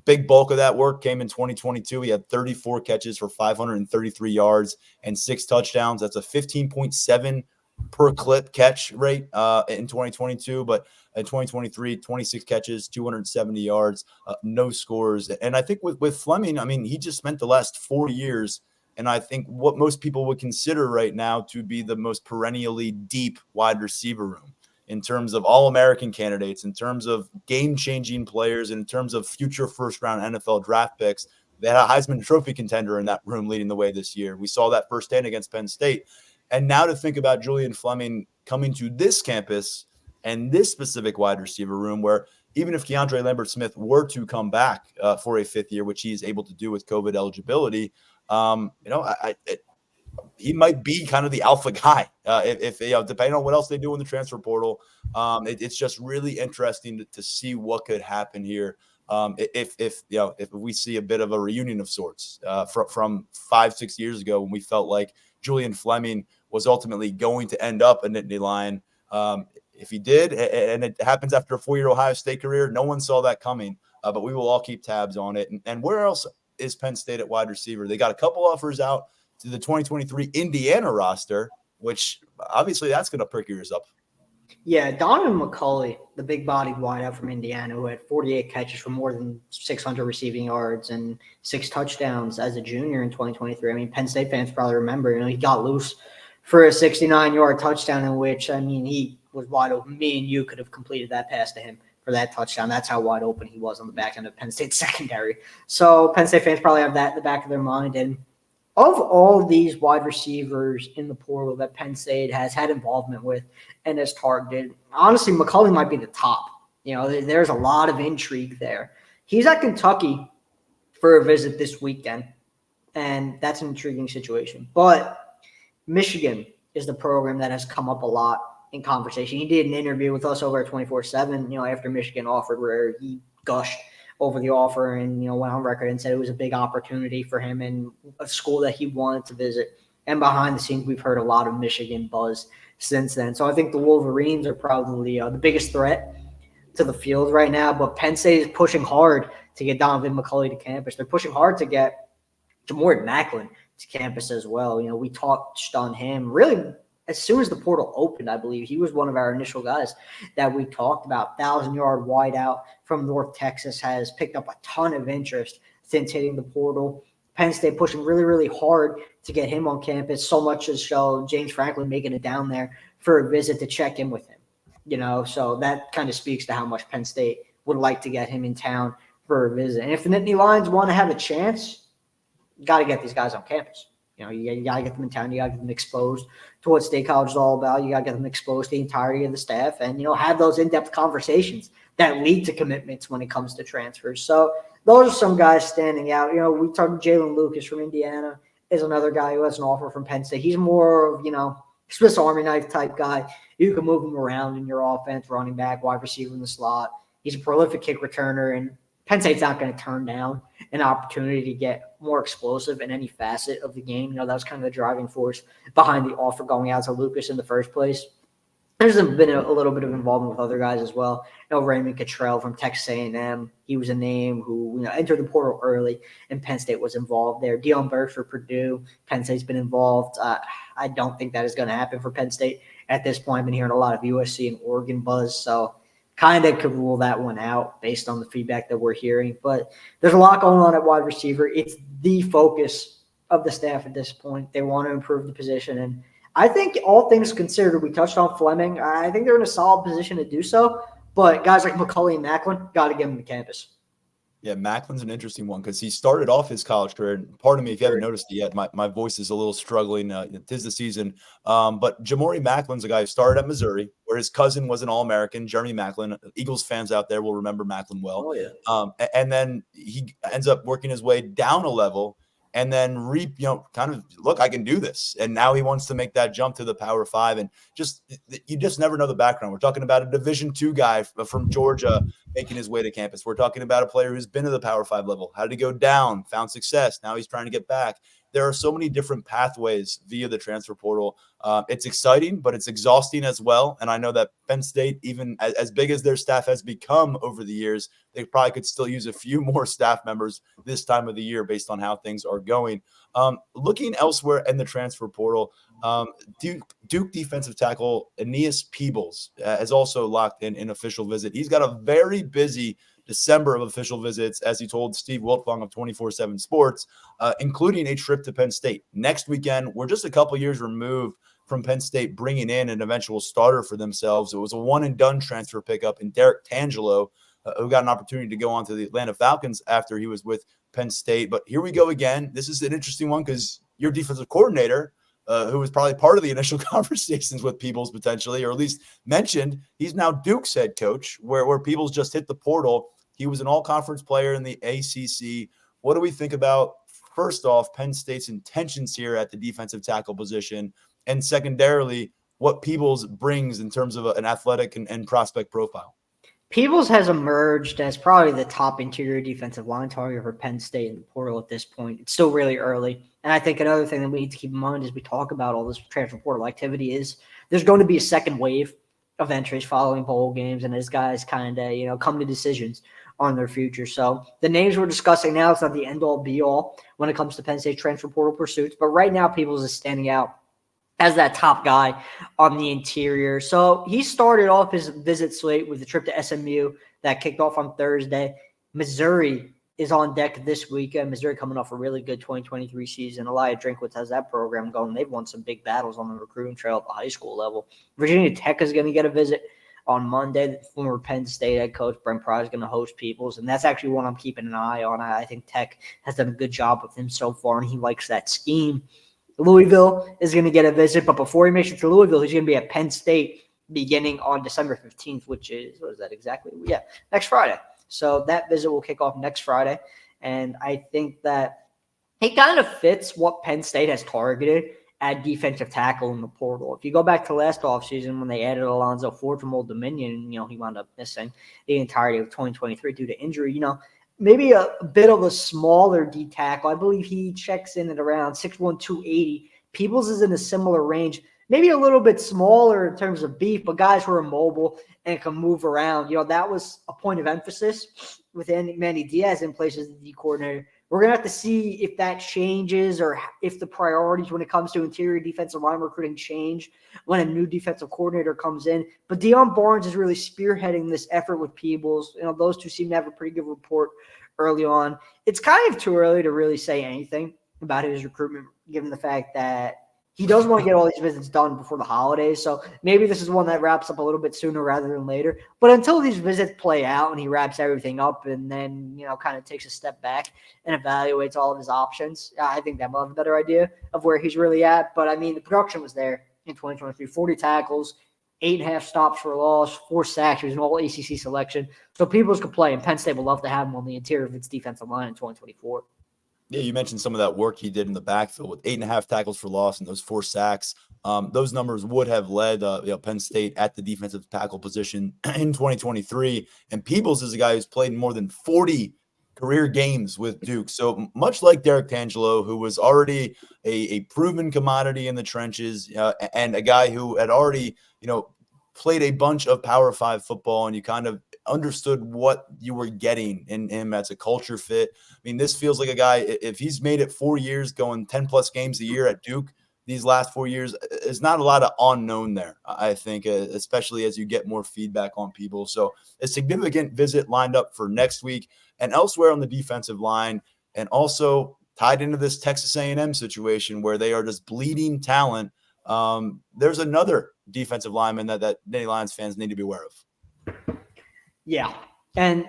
Speaker 1: Big bulk of that work came in 2022. He had 34 catches for 533 yards and 6 touchdowns. That's a 15.7 per clip catch rate in 2022. But in 2023, 26 catches, 270 yards, no scores. And I think with Fleming, I mean, he just spent the last 4 years, and I think what most people would consider right now to be the most perennially deep wide receiver room in terms of All-American candidates, in terms of game-changing players, in terms of future first-round NFL draft picks. They had a Heisman Trophy contender in that room leading the way this year. We saw that firsthand against Penn State. And now to think about Julian Fleming coming to this campus and this specific wide receiver room, where even if Keandre Lambert-Smith were to come back for a 5th year, which he is able to do with COVID eligibility, he might be kind of the alpha guy if depending on what else they do in the transfer portal. It's just really interesting to see what could happen here. If we see a bit of a reunion of sorts from 5-6 years ago, when we felt like Julian Fleming was ultimately going to end up a Nittany Lion. If he did, and it happens after a 4-year Ohio State career, no one saw that coming, but we will all keep tabs on it. And where else is Penn State at wide receiver? They got a couple offers out to the 2023 Indiana roster, which obviously that's going to perk yours up.
Speaker 2: Yeah, Donovan McCulley, the big-bodied wideout from Indiana, who had 48 catches for more than 600 receiving yards and 6 touchdowns as a junior in 2023. I mean, Penn State fans probably remember, he got loose for a 69-yard touchdown in which, he was wide open. Me and you could have completed that pass to him for that touchdown. That's how wide open he was on the back end of Penn State secondary. So Penn State fans probably have that in the back of their mind. And of all these wide receivers in the portal that Penn State has had involvement with and has targeted, honestly, McCulley might be the top. There's a lot of intrigue there. He's at Kentucky for a visit this weekend, and that's an intriguing situation. But Michigan is the program that has come up a lot in conversation. He did an interview with us over at 24/7, after Michigan offered, where he gushed over the offer and, went on record and said it was a big opportunity for him and a school that he wanted to visit. And behind the scenes, we've heard a lot of Michigan buzz since then. So I think the Wolverines are probably the biggest threat to the field right now. But Penn State is pushing hard to get Donovan McCulley to campus. They're pushing hard to get Jamori Macklin to campus as well. We touched on him really as soon as the portal opened. I believe he was one of our initial guys that we talked about. 1,000-yard wideout from North Texas has picked up a ton of interest since hitting the portal. Penn State pushing really, really hard to get him on campus, so much as James Franklin making it down there for a visit to check in with him. So that kind of speaks to how much Penn State would like to get him in town for a visit. And if the Nittany Lions want to have a chance, you got to get these guys on campus. You got to get them in town. You got to get them exposed to what State College is all about. You got to get them exposed to the entirety of the staff and, have those in-depth conversations that lead to commitments when it comes to transfers. So those are some guys standing out. We talked Jalen Lucas from Indiana is another guy who has an offer from Penn State. He's more of, Swiss Army knife type guy. You can move him around in your offense, running back, wide receiver in the slot. He's a prolific kick returner, and Penn State's not going to turn down an opportunity to get more explosive in any facet of the game. That was kind of the driving force behind the offer going out to Lucas in the first place. There's been a little bit of involvement with other guys as well. Raymond Cottrell from Texas A&M. He was a name who entered the portal early, and Penn State was involved there. Deion Burks for Purdue. Penn State's been involved. I don't think that is going to happen for Penn State at this point. I've been hearing a lot of USC and Oregon buzz, so kind of could rule that one out based on the feedback that we're hearing. But there's a lot going on at wide receiver. It's the focus of the staff at this point. They want to improve the position, and I think all things considered, we touched on Fleming. I think they're in a solid position to do so. But guys like McCulley and Macklin, got to get them to campus.
Speaker 1: Yeah, Macklin's an interesting one because he started off his college career. And pardon me if you haven't noticed it yet, my voice is a little struggling. Tis the season. But Jamori Macklin's a guy who started at Missouri, where his cousin was an All-American, Jeremy Macklin. Eagles fans out there will remember Macklin well.
Speaker 2: Oh, yeah.
Speaker 1: And then he ends up working his way down a level and then kind of look, I can do this. And now he wants to make that jump to the Power 5, and you just never know the background. We're talking about a Division II guy from Georgia making his way to campus. We're talking about a player who's been to the Power 5 level, had to go down, found success. Now he's trying to get back. There are so many different pathways via the transfer portal. It's exciting, but it's exhausting as well. And I know that Penn State, even as big as their staff has become over the years, they probably could still use a few more staff members this time of the year based on how things are going. Looking elsewhere in the transfer portal, Duke defensive tackle Aeneas Peebles has also locked in an official visit. He's got a very busy December of official visits, as he told Steve Wiltfong of 24/7 Sports, including a trip to Penn State. Next weekend, we're just a couple years removed from Penn State bringing in an eventual starter for themselves. It was a one-and-done transfer pickup in Derek Tangelo, who got an opportunity to go on to the Atlanta Falcons after he was with Penn State. But here we go again. This is an interesting one because your defensive coordinator, who was probably part of the initial conversations with Peebles potentially, or at least mentioned, he's now Duke's head coach, where Peebles just hit the portal. He was an all-conference player in the ACC. What do we think about, first off, Penn State's intentions here at the defensive tackle position, and secondarily, what Peebles brings in terms of an athletic and prospect profile?
Speaker 2: Peebles has emerged as probably the top interior defensive line target for Penn State in the portal at this point. It's still really early. And I think another thing that we need to keep in mind as we talk about all this transfer portal activity is there's going to be a second wave of entries following bowl games, and as guys kind of, come to decisions on their future. So the names we're discussing now, it's not the end-all be-all when it comes to Penn State transfer portal pursuits. But right now, Peebles is standing out as that top guy on the interior. So he started off his visit slate with a trip to SMU that kicked off on Thursday. Missouri is on deck this weekend. Missouri coming off a really good 2023 season. Elijah Drinkwitz has that program going. They've won some big battles on the recruiting trail at the high school level. Virginia Tech is going to get a visit on Monday. The former Penn State head coach Brent Pry is going to host Peebles, and that's actually one I'm keeping an eye on. I think Tech has done a good job with him so far, and he likes that scheme. Louisville is going to get a visit, but before he makes it to Louisville, he's going to be at Penn State beginning on December 15th, which is, what is that exactly? Yeah, next Friday. So that visit will kick off next Friday, and I think that it kind of fits what Penn State has targeted at defensive tackle in the portal. If you go back to last offseason when they added Alonzo Ford from Old Dominion, he wound up missing the entirety of 2023 due to injury, maybe a bit of a smaller D tackle. I believe he checks in at around 6'1", 280. Peebles is in a similar range, maybe a little bit smaller in terms of beef, but guys who are mobile and can move around. That was a point of emphasis with Manny Diaz in place as the D coordinator. We're going to have to see if that changes or if the priorities when it comes to interior defensive line recruiting change when a new defensive coordinator comes in. But Deion Barnes is really spearheading this effort with Peebles. Those two seem to have a pretty good rapport early on. It's kind of too early to really say anything about his recruitment, given the fact that he does want to get all these visits done before the holidays. So maybe this is one that wraps up a little bit sooner rather than later. But until these visits play out and he wraps everything up and then, kind of takes a step back and evaluates all of his options, I think that we'll have a better idea of where he's really at. But, the production was there in 2023. 40 tackles, 8.5 stops for loss, 4 sacks. He was an all-ACC selection. So Peebles could play, and Penn State would love to have him on the interior of its defensive line in 2024.
Speaker 1: Yeah, you mentioned some of that work he did in the backfield with 8.5 tackles for loss and those 4 sacks. Those numbers would have led Penn State at the defensive tackle position in 2023. And Peebles is a guy who's played more than 40 career games with Duke. So much like Derek Tangelo, who was already a proven commodity in the trenches, and a guy who had already, played a bunch of Power 5 football, and you kind of understood what you were getting in him as a culture fit. I mean, this feels like a guy, if he's made it 4 years, going 10 plus games a year at Duke these last 4 years, there's not a lot of unknown there, I think, especially as you get more feedback on people. So a significant visit lined up for next week and elsewhere on the defensive line, and also tied into this Texas A&M situation where they are just bleeding talent. There's another defensive lineman that Nittany Lions fans need to be aware of.
Speaker 2: Yeah. And,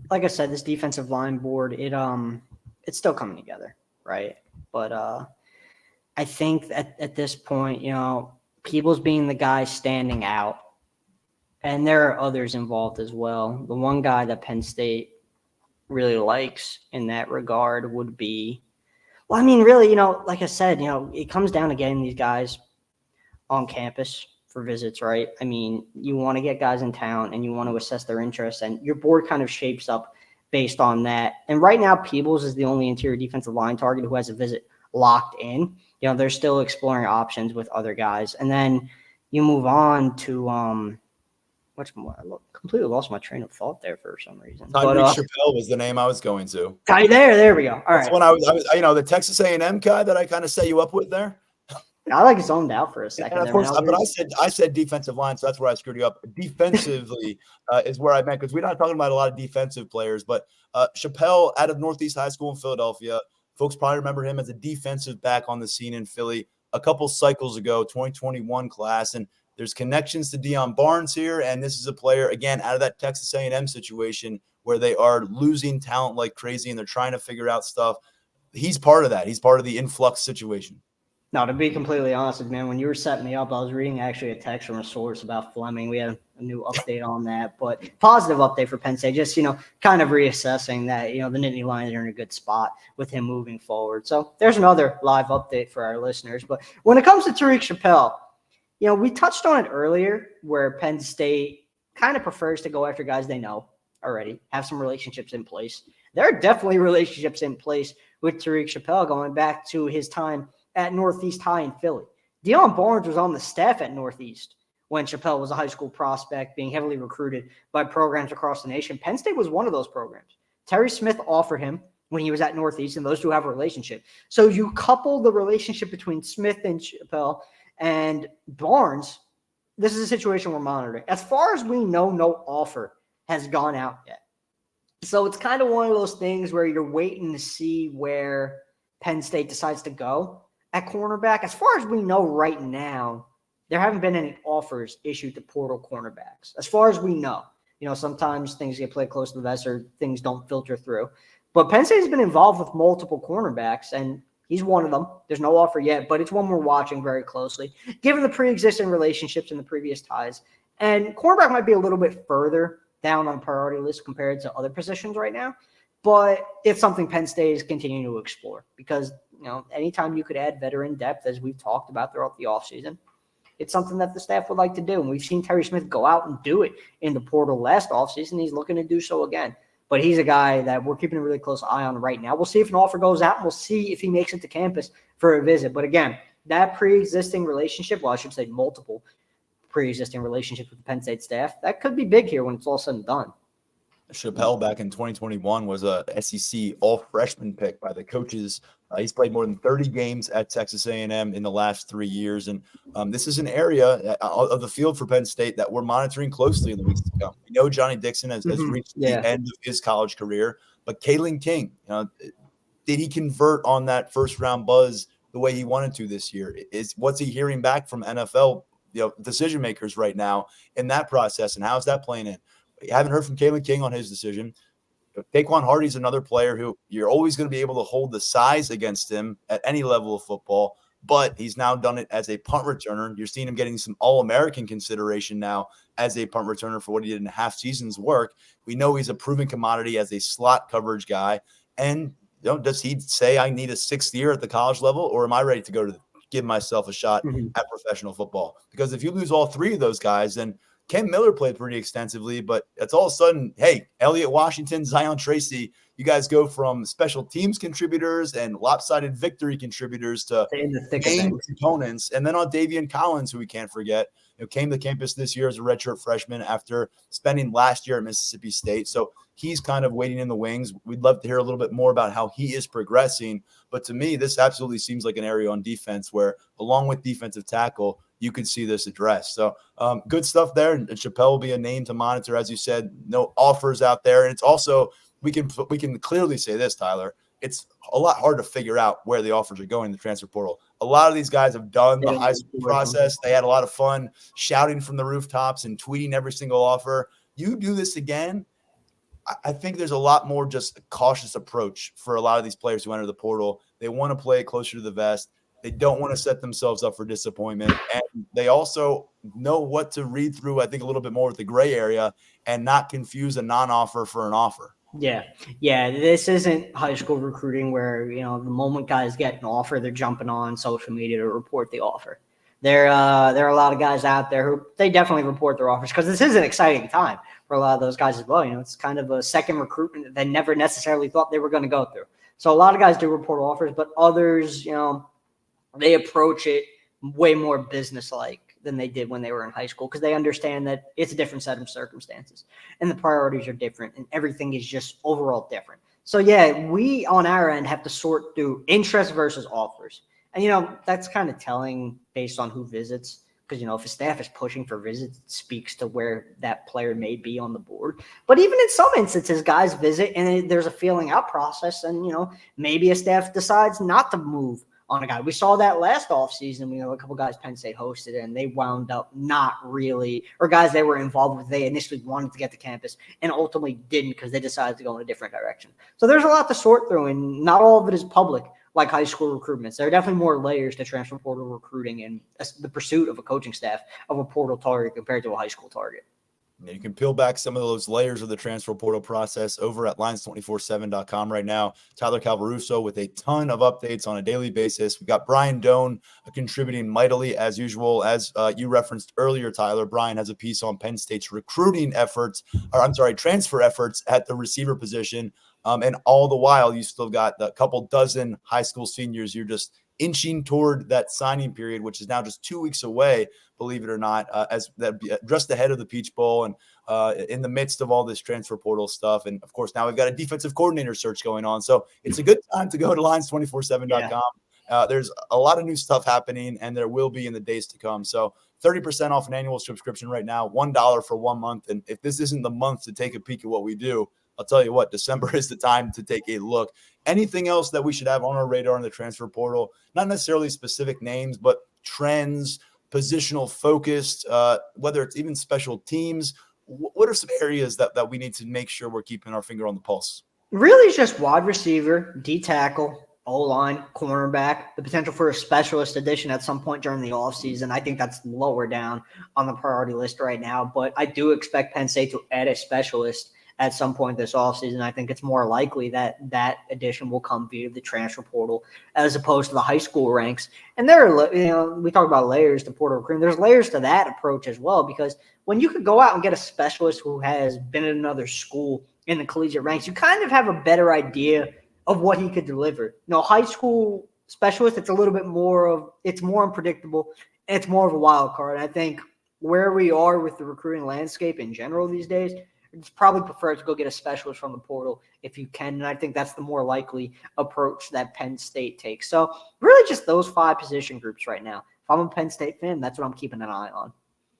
Speaker 2: like I said, this defensive line board, it's still coming together, right? But I think at this point, Peebles being the guy standing out, and there are others involved as well. The one guy that Penn State really likes in that regard would be Well, I mean, really, like I said, it comes down to getting these guys on campus for visits, right? I mean, you want to get guys in town and you want to assess their interests, and your board kind of shapes up based on that. And right now, Peebles is the only interior defensive line target who has a visit locked in. They're still exploring options with other guys. And then you move on to what's more? I completely lost my train of thought there for some reason.
Speaker 1: Tyreek Chappelle was the name I was going to.
Speaker 2: There we go. All right.
Speaker 1: That's when I was, the Texas A&M guy that I kind of set you up with there.
Speaker 2: I like zoned out for a second.
Speaker 1: And of course, but I said defensive line, so that's where I screwed you up. Defensively is where I meant, because we're not talking about a lot of defensive players, but Chappelle out of Northeast High School in Philadelphia, folks probably remember him as a defensive back on the scene in Philly a couple cycles ago, 2021 class, and there's connections to Deion Barnes here, and this is a player, again, out of that Texas A&M situation where they are losing talent like crazy and they're trying to figure out stuff. He's part of that. He's part of the influx situation.
Speaker 2: No, to be completely honest, man, when you were setting me up, I was reading actually a text from a source about Fleming. We had a new update on that, but positive update for Penn State. Just, kind of reassessing that, the Nittany Lions are in a good spot with him moving forward. So there's another live update for our listeners. But when it comes to Tyreek Chappelle, we touched on it earlier where Penn State kind of prefers to go after guys they know already, have some relationships in place. There are definitely relationships in place with Tyreek Chappelle going back to his time at Northeast High in Philly. Deion Barnes was on the staff at Northeast when Chappelle was a high school prospect being heavily recruited by programs across the nation. Penn State was one of those programs. Terry Smith offered him when he was at Northeast, and those two have a relationship. So you couple the relationship between Smith and Chappelle and Barnes, this is a situation we're monitoring. As far as we know, no offer has gone out yet. So it's kind of one of those things where you're waiting to see where Penn State decides to go at cornerback. As far as we know right now, there haven't been any offers issued to portal cornerbacks. As far as we know, sometimes things get played close to the vest or things don't filter through. But Penn State has been involved with multiple cornerbacks, and he's one of them. There's no offer yet, but it's one we're watching very closely, given the pre-existing relationships and the previous ties. And cornerback might be a little bit further down on the priority list compared to other positions right now, but it's something Penn State is continuing to explore because, anytime you could add veteran depth, as we've talked about throughout the offseason, it's something that the staff would like to do. And we've seen Terry Smith go out and do it in the portal last offseason. He's looking to do so again. But he's a guy that we're keeping a really close eye on right now. We'll see if an offer goes out, and we'll see if he makes it to campus for a visit. But again, that pre-existing relationship, well, I should say multiple pre-existing relationships with the Penn State staff, that could be big here when it's all said and done.
Speaker 1: Chappelle back in 2021 was a SEC all-freshman pick by the coaches. He's played more than 30 games at Texas A&M in the last 3 years. And this is an area of the field for Penn State that we're monitoring closely in the weeks to come. We know Johnny Dixon has reached the end of his college career, but Kalen King, did he convert on that first-round buzz the way he wanted to this year? What's he hearing back from NFL decision makers right now in that process, and how's that playing in? You haven't heard from Kalen King on his decision. Daquan Hardy's another player who you're always going to be able to hold the size against him at any level of football, but he's now done it as a punt returner. You're seeing him getting some All-American consideration now as a punt returner for what he did in a half season's work. We know he's a proven commodity as a slot coverage guy. And does he say I need a 6th year at the college level, or am I ready to go to give myself a shot at professional football? Because if you lose all 3 of those guys, then Ken Miller played pretty extensively, but it's all of a sudden, hey, Elliott Washington, Zion Tracy, you guys go from special teams contributors and lopsided victory contributors to game components. And then on Davian Collins, who we can't forget, came to campus this year as a redshirt freshman after spending last year at Mississippi State. So he's kind of waiting in the wings. We'd love to hear a little bit more about how he is progressing. But to me, this absolutely seems like an area on defense where, along with defensive tackle, you could see this addressed. So good stuff there. And Chappelle will be a name to monitor. As you said, no offers out there. And it's also, we can clearly say this, Tyler, it's a lot hard to figure out where the offers are going in the transfer portal. A lot of these guys have done the high school process. They had a lot of fun shouting from the rooftops and tweeting every single offer. You do this again, I think there's a lot more just a cautious approach for a lot of these players who enter the portal. They want to play it closer to the vest. They don't want to set themselves up for disappointment. And they also know what to read through, I think, a little bit more with the gray area and not confuse a non-offer for an offer.
Speaker 2: Yeah. Yeah. This isn't high school recruiting where, the moment guys get an offer, they're jumping on social media to report the offer. There are a lot of guys out there who they definitely report their offers because this is an exciting time for a lot of those guys as well. It's kind of a second recruitment that they never necessarily thought they were going to go through. So a lot of guys do report offers, but others, they approach it way more business-like than they did when they were in high school because they understand that it's a different set of circumstances and the priorities are different and everything is just overall different. So yeah, we on our end have to sort through interest versus offers. And that's kind of telling based on who visits because if a staff is pushing for visits, it speaks to where that player may be on the board. But even in some instances, guys visit and there's a feeling out process and maybe a staff decides not to move on a guy. We saw that last offseason. A couple guys Penn State hosted, and they wound up not really, or guys they were involved with, they initially wanted to get to campus and ultimately didn't because they decided to go in a different direction. So there's a lot to sort through, and not all of it is public like high school recruitments. There are definitely more layers to transfer portal recruiting and the pursuit of a coaching staff of a portal target compared to a high school target.
Speaker 1: You can peel back some of those layers of the transfer portal process over at lions247.com right now. Tyler Calvaruso with a ton of updates on a daily basis. We've got Brian Doan contributing mightily as usual. As you referenced earlier, Tyler, Brian has a piece on Penn State's transfer efforts at the receiver position. And all the while, you still got a couple dozen high school seniors. You're just inching toward that signing period, which is now just 2 weeks away, believe it or not, as that just ahead of the Peach Bowl and in the midst of all this transfer portal stuff. And of course, now we've got a defensive coordinator search going on. So it's a good time to go to lions247.com. There's a lot of new stuff happening, and there will be in the days to come. So 30% off an annual subscription right now, $1 for 1 month. And if this isn't the month to take a peek at what we do, I'll tell you what, December is the time to take a look. Anything else that we should have on our radar in the transfer portal? Not necessarily specific names, but trends, positional focused, whether it's even special teams. What are some areas that we need to make sure we're keeping our finger on the pulse?
Speaker 2: Really, it's just wide receiver, D tackle, O-line, cornerback, the potential for a specialist addition at some point during the offseason. I think that's lower down on the priority list right now, but I do expect Penn State to add a specialist at some point this offseason. I think it's more likely that that addition will come via the transfer portal as opposed to the high school ranks. And there are, we talk about layers to portal recruiting. There's layers to that approach as well, because when you could go out and get a specialist who has been at another school in the collegiate ranks, you kind of have a better idea of what he could deliver. High school specialist, it's a little bit it's more unpredictable. And it's more of a wild card. I think where we are with the recruiting landscape in general these days, it's probably preferred to go get a specialist from the portal if you can. And I think that's the more likely approach that Penn State takes. So really just those 5 position groups right now. If I'm a Penn State fan, that's what I'm keeping an eye on.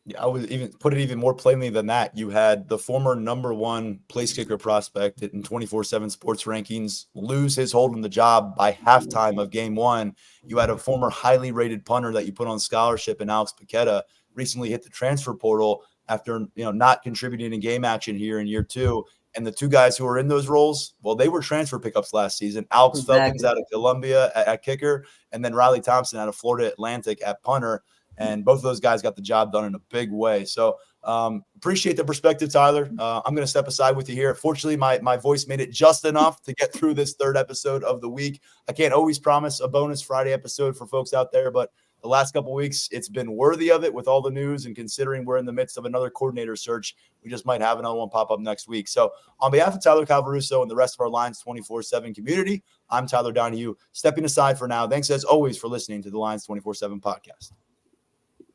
Speaker 1: Yeah, I would even put it even more plainly than that. You had the former number 1 place kicker prospect in 24/7 sports rankings lose his hold on the job by halftime of game 1. You had a former highly rated punter that you put on scholarship in Alex Paqueta recently hit the transfer portal after not contributing in game action here in year 2. And the 2 guys who are in those roles, well, they were transfer pickups last season. Alex Felkins out of Columbia at kicker, and then Riley Thompson out of Florida Atlantic at punter. And both of those guys got the job done in a big way. So appreciate the perspective, Tyler. I'm going to step aside with you here. Fortunately, my voice made it just enough to get through this 3rd episode of the week. I can't always promise a bonus Friday episode for folks out there, but the last couple of weeks, it's been worthy of it with all the news, and considering we're in the midst of another coordinator search, we just might have another one pop up next week. So on behalf of Tyler Calvaruso and the rest of our Lions 24/7 community, I'm Tyler Donahue, stepping aside for now. Thanks as always for listening to the Lions 24/7 podcast.